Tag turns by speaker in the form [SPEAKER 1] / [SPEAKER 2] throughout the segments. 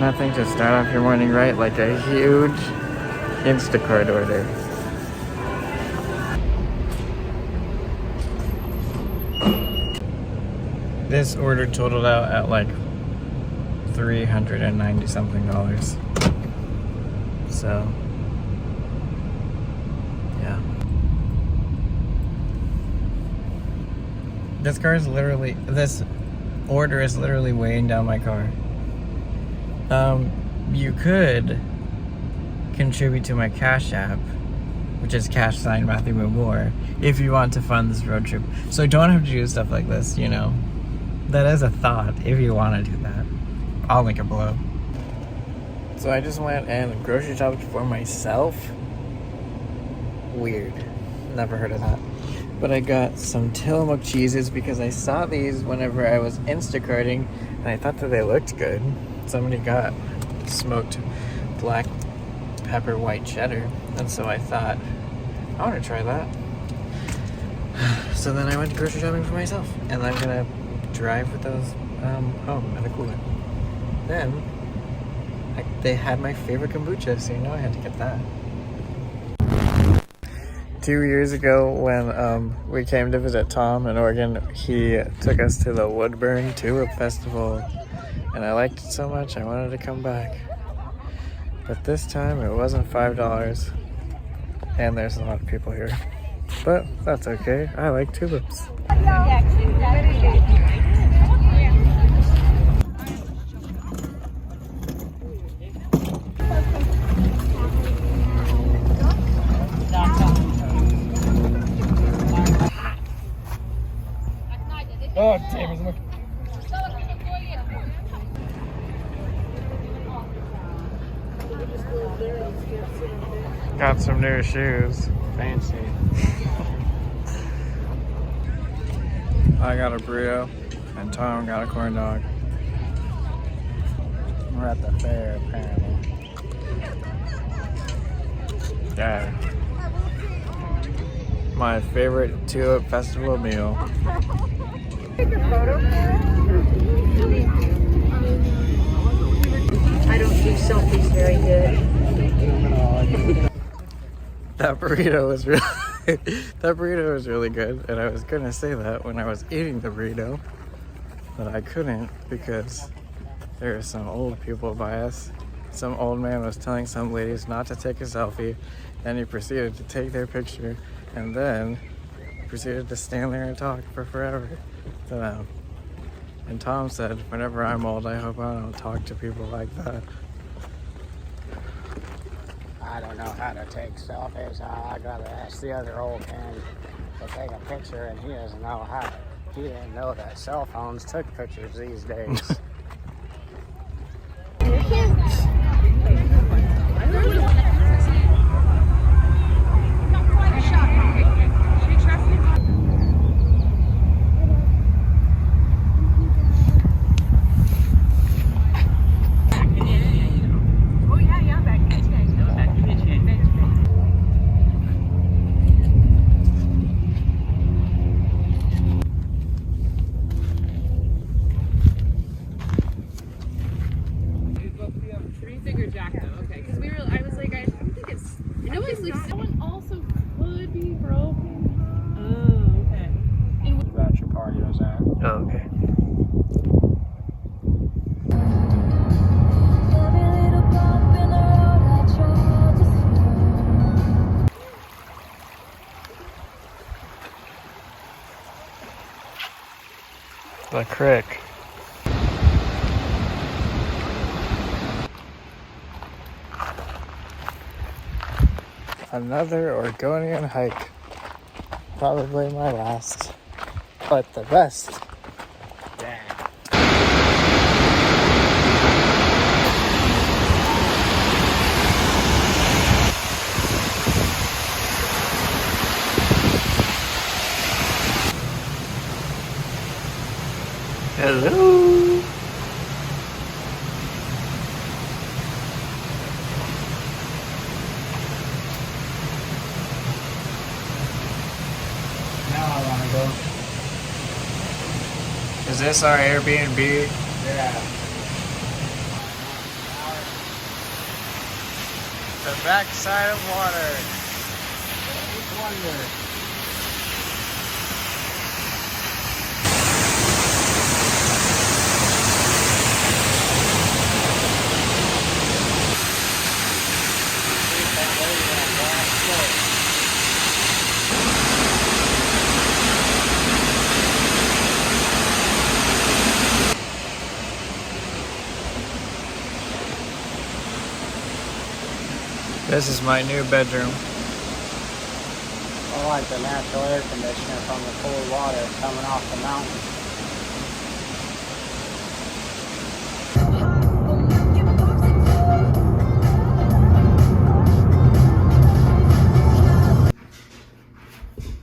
[SPEAKER 1] nothing to start off your morning right like a huge Instacart order. This order totaled out at like $390 something. So, yeah. This order is literally weighing down my car. You could contribute to my Cashapp, which is #matthewmoomoore, if you want to fund this road trip. So I don't have to do stuff like this, you know. That is a thought, if you want to do that. I'll link it below. So I just went and grocery shopped for myself. Weird. Never heard of that. But I got some Tillamook cheeses because I saw these whenever I was Instacarting and I thought that they looked good. Somebody got smoked black pepper white cheddar, and so I thought, I want to try that. So then I went grocery shopping for myself, and I'm gonna drive with those home in the cooler. Then they had my favorite kombucha, so you know I had to get that. 2 years ago when we came to visit Tom in Oregon, he took us to the Woodburn Tulip Festival, and I liked it so much I wanted to come back. But this time it wasn't $5, and there's a lot of people here. But that's okay, I like tulips. Oh, damn it. Got some new shoes. Fancy. I got a burrito, and Tom got a corn dog. We're at the fair, apparently. Yeah. My favorite tulip festival meal.
[SPEAKER 2] Take a photo. I don't do selfies very good.
[SPEAKER 1] That burrito was really good, and I was gonna say that when I was eating the burrito, but I couldn't because there were some old people by us. Some old man was telling some ladies not to take a selfie, and he proceeded to take their picture, and then proceeded to stand there and talk for forever to them. And Tom said, whenever I'm old, I hope I don't talk to people like that.
[SPEAKER 3] I don't know how to take selfies. I gotta ask the other old man to take a picture, and he doesn't know how. He didn't know that cell phones took pictures these days.
[SPEAKER 1] Okay. The crick. Another Oregonian hike. Probably my last, but the best. Hello.
[SPEAKER 3] Now I want to go.
[SPEAKER 1] Is this our Airbnb?
[SPEAKER 3] Yeah.
[SPEAKER 1] The backside of water. It's wonder. This is my new bedroom.
[SPEAKER 3] I like the natural air conditioner from the cold water coming off the mountain.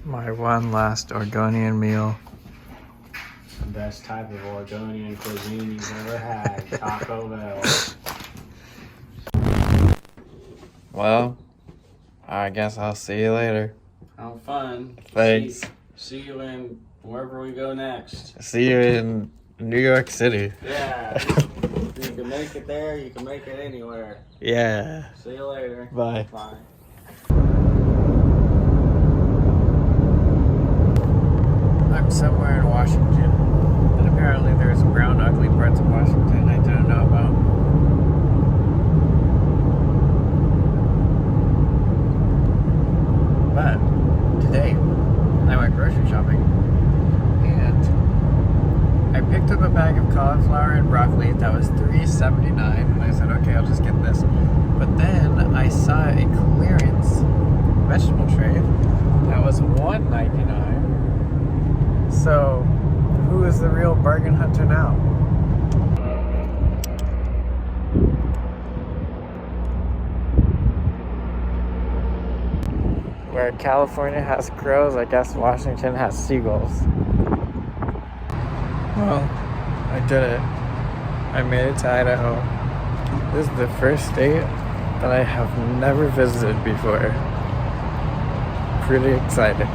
[SPEAKER 1] My one last Oregonian meal.
[SPEAKER 3] The best type of Oregonian cuisine you've ever had. Taco Bell.
[SPEAKER 1] Well, I guess I'll see you later.
[SPEAKER 3] Have fun.
[SPEAKER 1] Thanks.
[SPEAKER 3] See you in wherever we go next.
[SPEAKER 1] See you in New York City.
[SPEAKER 3] Yeah. You can make it there, you can make it anywhere.
[SPEAKER 1] Yeah.
[SPEAKER 3] See you later.
[SPEAKER 1] Bye.
[SPEAKER 3] Bye.
[SPEAKER 1] I'm somewhere in Washington, and apparently there's brown, ugly parts of Washington I didn't know about. But today, I went grocery shopping, and I picked up a bag of cauliflower and broccoli that was $3.79, and I said, okay, I'll just get this. But then I saw a clearance vegetable tray that was $1.99. So, who is the real bargain hunter now? Where California has crows, I guess Washington has seagulls. Well, I did it. I made it to Idaho. This is the first state that I have never visited before. Pretty excited.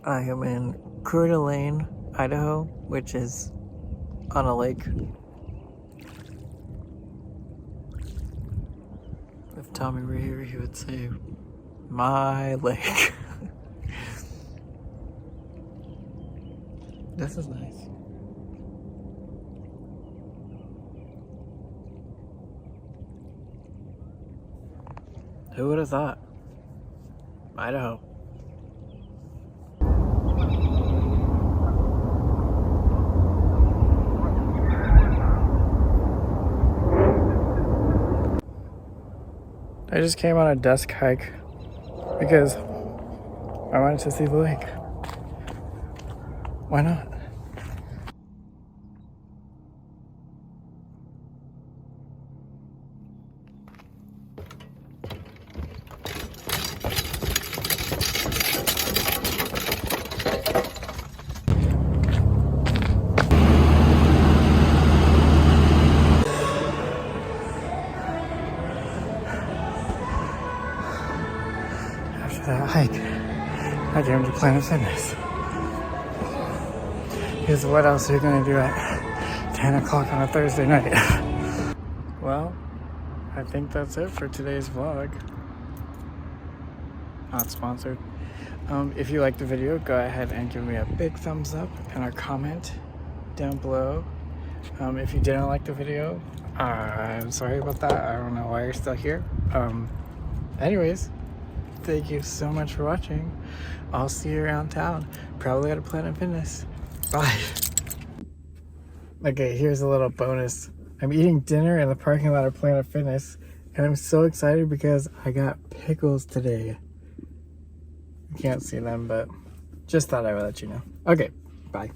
[SPEAKER 1] I am in Coeur d'Alene, Idaho, which is on a lake. If Tommy were here, he would say, my lake. This is nice. Who would have thought? Idaho. I just came on a dusk hike because I wanted to see the lake. Why not? That hike, I came to Planet Fitness. Because what else are you going to do at 10 o'clock on a Thursday night? Well, I think that's it for today's vlog. Not sponsored. If you liked the video, go ahead and give me a big thumbs up and a comment down below. If you didn't like the video, I'm sorry about that. I don't know why you're still here. Anyways, thank you so much for watching. I'll see you around town, probably at a Planet Fitness. Bye. Okay, here's a little bonus. I'm eating dinner in the parking lot of Planet Fitness, and I'm so excited because I got pickles today. You can't see them, but just thought I would let you know. Okay, bye.